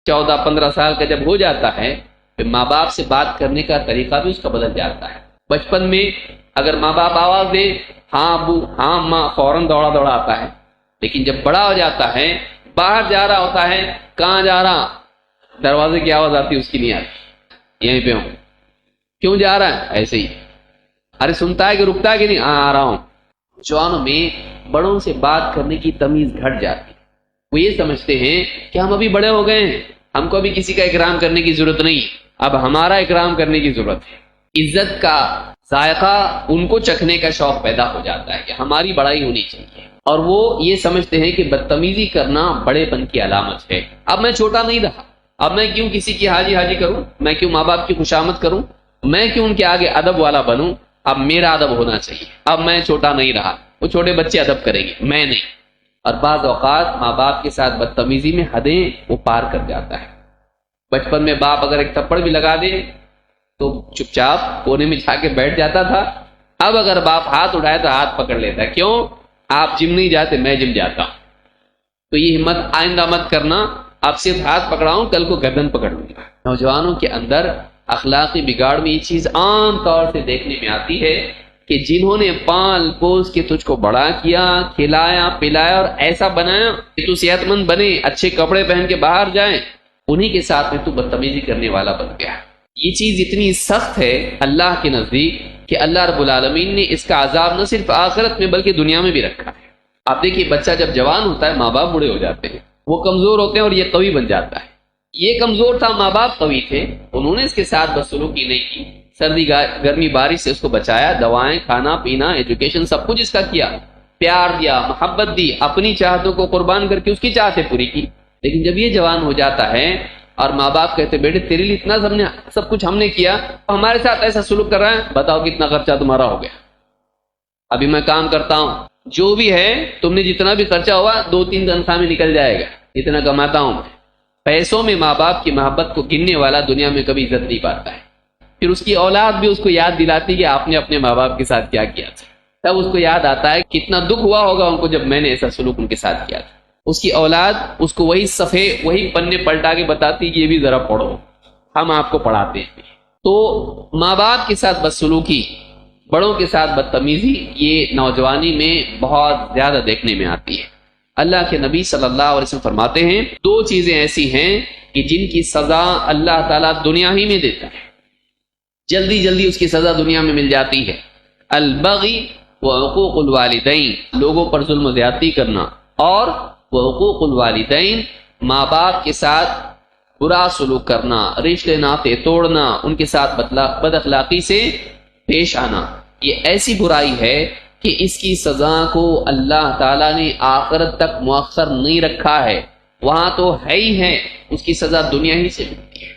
14-15 سال کا جب ہو جاتا ہے پھر ماں باپ سے بات کرنے کا طریقہ بھی اس کا بدل جاتا ہے۔ بچپن میں اگر ماں باپ آواز دے ہاں ابو ہاں ماں، فوراً دوڑا دوڑا آتا ہے، لیکن جب بڑا ہو جاتا ہے، باہر جا رہا ہوتا ہے، کہاں جا رہا، دروازے کی آواز آتی ہے اس کی نہیں آتی، یہیں پہ ہوں، کیوں جا رہا ہے، ایسے ہی، ارے سنتا ہے کہ رکتا ہے کہ نہیں، آ رہا ہوں۔ جوانوں میں بڑوں سے بات کرنے کی تمیز گھٹ جاتی ہے، وہ یہ سمجھتے ہیں کہ ہم ابھی بڑے ہو گئے ہیں، ہم کو ابھی کسی کا اکرام کرنے کی ضرورت نہیں، اب ہمارا اکرام کرنے کی ضرورت ہے۔ عزت کا ذائقہ ان کو چکھنے کا شوق پیدا ہو جاتا ہے کہ ہماری بڑائی ہونی چاہیے، اور وہ یہ سمجھتے ہیں کہ بدتمیزی کرنا بڑے پن کی علامت ہے۔ اب میں چھوٹا نہیں رہا، اب میں کیوں کسی کی حاجی حاجی کروں، میں کیوں ماں باپ کی خوشامد کروں، میں کیوں ان کے آگے ادب والا بنوں، اب میرا ادب ہونا چاہیے، اب میں چھوٹا نہیں رہا، وہ چھوٹے بچے ادب کریں گے، میں نہیں۔ اور بعض اوقات ماں باپ کے ساتھ بدتمیزی میں حدیں وہ پار کر جاتا ہے۔ بچپن میں باپ اگر ایک تھپڑ بھی لگا دے تو چپ چاپ کونے میں جا کے بیٹھ جاتا تھا، اب اگر باپ ہاتھ اٹھائے تو ہاتھ پکڑ لیتا ہے، کیوں، آپ جم نہیں جاتے، میں جم جاتا ہوں، تو یہ ہمت آئندہ مت کرنا، آپ صرف ہاتھ پکڑاؤں، کل کو گردن پکڑ لوں گا۔ نوجوانوں کے اندر اخلاقی بگاڑ میں یہ چیز عام طور سے دیکھنے میں آتی ہے کہ جنہوں نے پال پوس کے تجھ کو بڑا کیا، کھلایا پلایا اور ایسا بنایا کہ تو صحت مند بنے، اچھے کپڑے پہن کے باہر جائیں، انہی کے ساتھ میں تو بدتمیزی کرنے والا بن گیا۔ یہ چیز اتنی سخت ہے اللہ کے نزدیک کہ اللہ رب العالمین نے اس کا عذاب نہ صرف آخرت میں بلکہ دنیا میں بھی رکھا ہے۔ آپ دیکھیے بچہ جب جوان ہوتا ہے، ماں باپ بوڑھے ہو جاتے ہیں، وہ کمزور ہوتے ہیں اور یہ قوی بن جاتا ہے۔ یہ کمزور تھا، ماں باپ قوی تھے، انہوں نے اس کے ساتھ بدسلوکی نہیں کی، سردی گرمی بارش سے اس کو بچایا، دوائیں، کھانا پینا، ایجوکیشن، سب کچھ اس کا کیا، پیار دیا، محبت دی، اپنی چاہتوں کو قربان کر کے اس کی چاہتیں پوری کی۔ لیکن جب یہ جوان ہو جاتا ہے اور ماں باپ کہتے بیٹے تیرے لیے اتنا سب کچھ ہم نے کیا، ہمارے ساتھ ایسا سلوک کر رہا ہے، بتاؤ کتنا خرچہ تمہارا ہو گیا، ابھی میں کام کرتا ہوں، جو بھی ہے تم نے جتنا بھی خرچہ ہوا 2-3 تنخواہ میں نکل جائے گا، اتنا کماتا ہوں۔ پیسوں میں ماں باپ کی محبت کو گننے والا دنیا میں کبھی عزت نہیں پاتا ہے۔ پھر اس کی اولاد بھی اس کو یاد دلاتی کہ آپ نے اپنے ماں باپ کے ساتھ کیا کیا تھا، تب اس کو یاد آتا ہے کتنا دکھ ہوا ہوگا ان کو جب میں نے ایسا سلوک ان کے ساتھ کیا تھا۔ اس کی اولاد اس کو وہی صفحے، وہی پنے پلٹا کے بتاتی کہ یہ بھی ذرا پڑھو، ہم آپ کو پڑھاتے ہیں۔ تو ماں باپ کے ساتھ بدسلوکی، بڑوں کے ساتھ بدتمیزی، یہ نوجوانی میں بہت زیادہ دیکھنے میں آتی ہے۔ اللہ کے نبی صلی اللہ علیہ وسلم فرماتے ہیں 2 چیزیں ایسی ہیں کہ جن کی سزا اللہ تعالیٰ دنیا ہی میں دیتا ہے، جلدی جلدی اس کی سزا دنیا میں مل جاتی ہے۔ البغی وعقوق الوالدین، لوگوں پر ظلم و زیادتی کرنا، اور وعقوق الوالدین، ماں باپ کے ساتھ برا سلوک کرنا، رشتے ناطے توڑنا، ان کے ساتھ بد اخلاقی سے پیش آنا، یہ ایسی برائی ہے کہ اس کی سزا کو اللہ تعالیٰ نے آخرت تک مؤخر نہیں رکھا ہے، وہاں تو ہے ہی ہے، اس کی سزا دنیا ہی سے ملتی ہے۔